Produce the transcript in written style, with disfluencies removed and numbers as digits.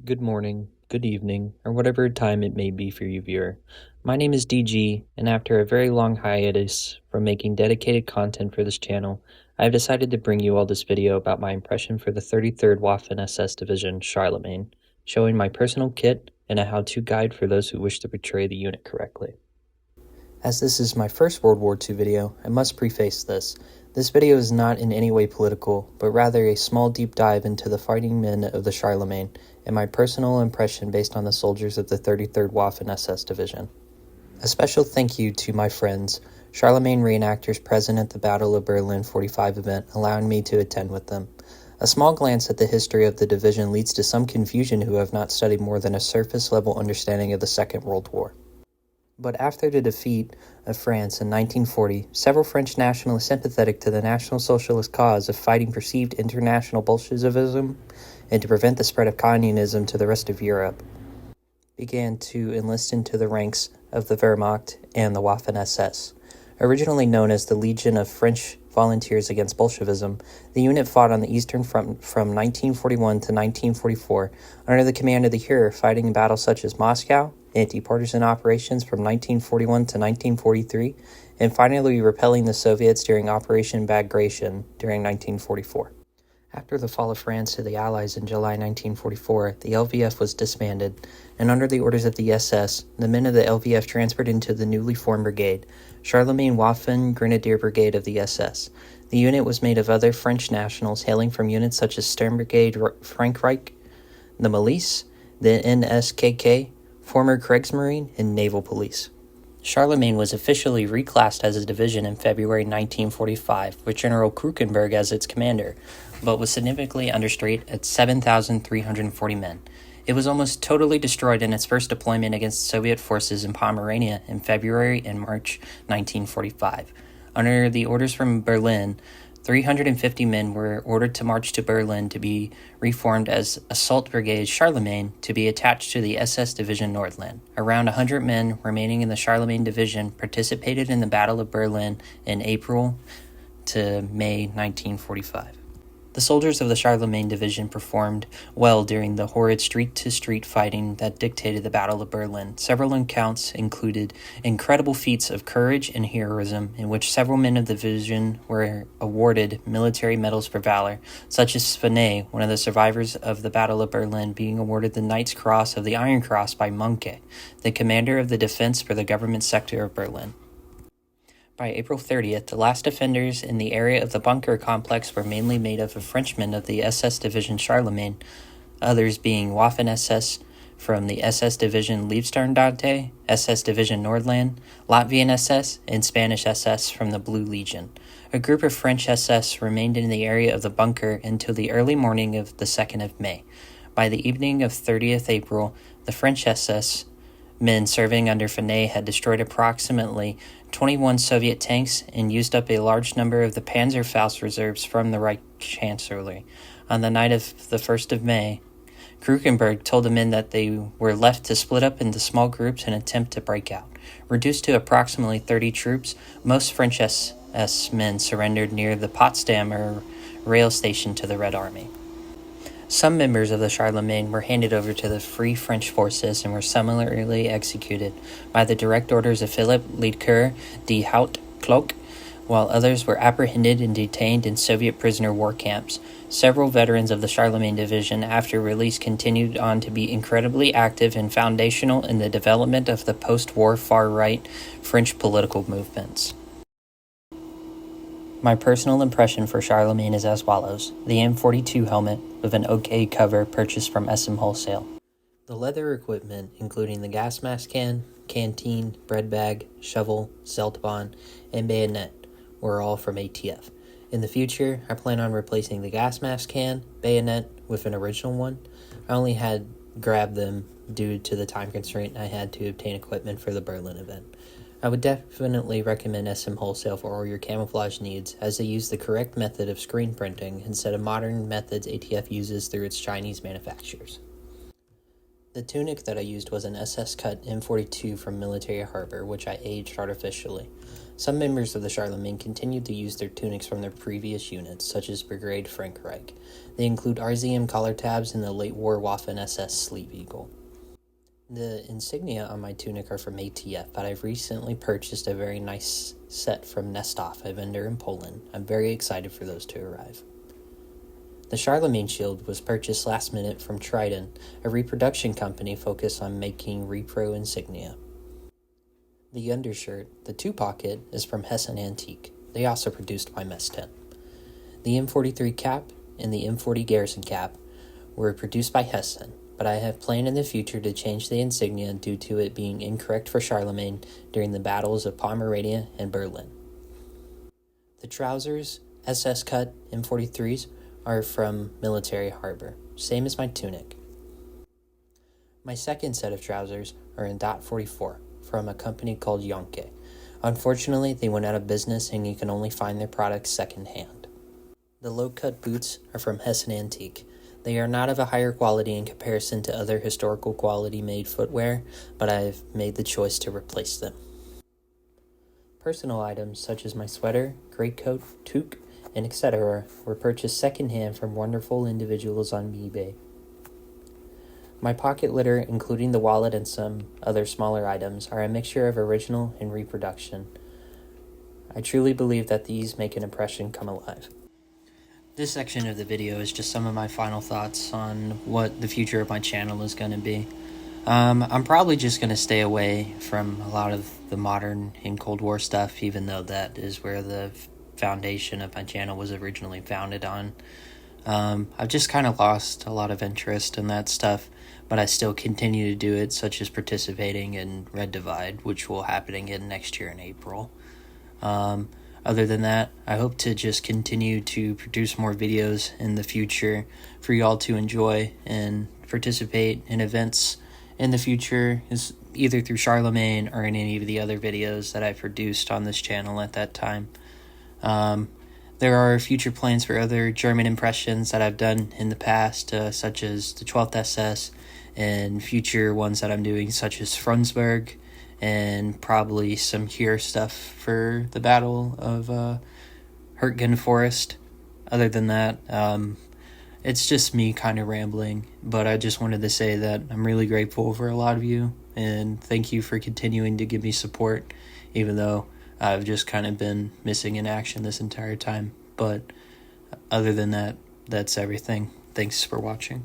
Good morning, good evening, or whatever time it may be for you, viewer. My name is DG, and after a very long hiatus from making dedicated content for this channel, I have decided to bring you all this video about my impression for the 33rd Waffen-SS Division, Charlemagne, showing my personal kit and a how-to guide for those who wish to portray the unit correctly. As this is my first World War II video, I must preface this. This video is not in any way political, but rather a small deep dive into the fighting men of the Charlemagne and my personal impression based on the soldiers of the 33rd Waffen-SS Division. A special thank you to my friends, Charlemagne Reenactors present at the Battle of Berlin 45 event, allowing me to attend with them. A small glance at the history of the division leads to some confusion who have not studied more than a surface-level understanding of the Second World War. But after the defeat of France in 1940, several French nationalists sympathetic to the National Socialist cause of fighting perceived international Bolshevism and to prevent the spread of communism to the rest of Europe began to enlist into the ranks of the Wehrmacht and the Waffen-SS. Originally known as the Legion of French Volunteers Against Bolshevism, the unit fought on the Eastern Front from 1941 to 1944 under the command of the Führer, fighting in battles such as Moscow, anti-partisan operations from 1941 to 1943, and finally repelling the Soviets during Operation Bagration during 1944. After the fall of France to the Allies in July 1944, the LVF was disbanded, and under the orders of the SS, the men of the LVF transferred into the newly formed brigade, Charlemagne Waffen Grenadier Brigade of the SS. The unit was made of other French nationals hailing from units such as Sturm Brigade Frankreich, the Milice, the NSKK, former Kriegsmarine, and Naval Police. Charlemagne was officially reclassed as a division in February 1945, with General Krukenberg as its commander, but was significantly understated at 7,340 men. It was almost totally destroyed in its first deployment against Soviet forces in Pomerania in February and March 1945. Under the orders from Berlin, 350 men were ordered to march to Berlin to be reformed as Assault Brigade Charlemagne to be attached to the SS Division Nordland. Around 100 men remaining in the Charlemagne Division participated in the Battle of Berlin in April to May 1945. The soldiers of the Charlemagne Division performed well during the horrid street-to-street fighting that dictated the Battle of Berlin. Several accounts included incredible feats of courage and heroism, in which several men of the division were awarded military medals for valor, such as Svenay, one of the survivors of the Battle of Berlin, being awarded the Knight's Cross of the Iron Cross by Muncke, the commander of the defense for the government sector of Berlin. By April 30th, the last defenders in the area of the bunker complex were mainly made up of Frenchmen of the SS Division Charlemagne, others being Waffen-SS from the SS Division Leibstandarte, SS Division Nordland, Latvian SS, and Spanish SS from the Blue Legion. A group of French SS remained in the area of the bunker until the early morning of the 2nd of May. By the evening of 30th April, the French SS men serving under Fenay had destroyed approximately 21 Soviet tanks and used up a large number of the Panzerfaust reserves from the Reich Chancellery. On the night of the 1st of May, Krukenberg told the men that they were left to split up into small groups and attempt to break out. Reduced to approximately 30 troops, most French SS men surrendered near the Potsdamer rail station to the Red Army. Some members of the Charlemagne were handed over to the Free French forces and were summarily executed by the direct orders of Philip Liedker de Haut-Cloque, while others were apprehended and detained in Soviet prisoner war camps. Several veterans of the Charlemagne Division after release continued on to be incredibly active and foundational in the development of the post-war far-right French political movements. My personal impression for Charlemagne is as follows: the M42 helmet with an OK cover purchased from SM Wholesale. The leather equipment, including the gas mask can, canteen, bread bag, shovel, Zeltbahn, and bayonet, were all from ATF. In the future, I plan on replacing the gas mask can, bayonet with an original one. I only had grabbed them due to the time constraint I had to obtain equipment for the Berlin event. I would definitely recommend SM Wholesale for all your camouflage needs, as they use the correct method of screen printing instead of modern methods ATF uses through its Chinese manufacturers. The tunic that I used was an SS cut M42 from Military Harbor, which I aged artificially. Some members of the Charlemagne continued to use their tunics from their previous units, such as Brigade Frankreich. They include RZM collar tabs and the late-war Waffen-SS sleeve eagle. The insignia on my tunic are from ATF, but I've recently purchased a very nice set from Nestoff, a vendor in Poland. I'm very excited for those to arrive. The Charlemagne shield was purchased last minute from Trident, a reproduction company focused on making repro insignia. The undershirt, the two-pocket, is from Hessen Antique. They also produced my mess tent. The M43 cap and the M40 Garrison cap were produced by Hessen, but I have planned in the future to change the insignia due to it being incorrect for Charlemagne during the battles of Pomerania and Berlin. The trousers, SS cut M43s, are from Military Harbor, same as my tunic. My second set of trousers are in .44 from a company called Yonke. Unfortunately, they went out of business and you can only find their products secondhand. The low-cut boots are from Hessen Antique. They are not of a higher quality in comparison to other historical quality made footwear, but I've made the choice to replace them. Personal items such as my sweater, greatcoat, toque, and etc. were purchased secondhand from wonderful individuals on eBay. My pocket litter, including the wallet and some other smaller items, are a mixture of original and reproduction. I truly believe that these make an impression come alive. This section of the video is just some of my final thoughts on what the future of my channel is going to be. I'm probably just going to stay away from a lot of the modern and Cold War stuff, even though that is where the foundation of my channel was originally founded on. I've just kind of lost a lot of interest in that stuff, but I still continue to do it, such as participating in Red Divide, which will happen again next year in April. Other than that, I hope to just continue to produce more videos in the future for y'all to enjoy and participate in events in the future, is either through Charlemagne or in any of the other videos that I produced on this channel at that time. There are future plans for other German impressions that I've done in the past, such as the 12th SS, and future ones that I'm doing, such as Frundsberg, and probably some here stuff for the Battle of Hurtgen Forest. Other than that, it's just me kind of rambling, but I just wanted to say that I'm really grateful for a lot of you, and thank you for continuing to give me support, even though I've just kind of been missing in action this entire time. But other than that, that's everything. Thanks for watching.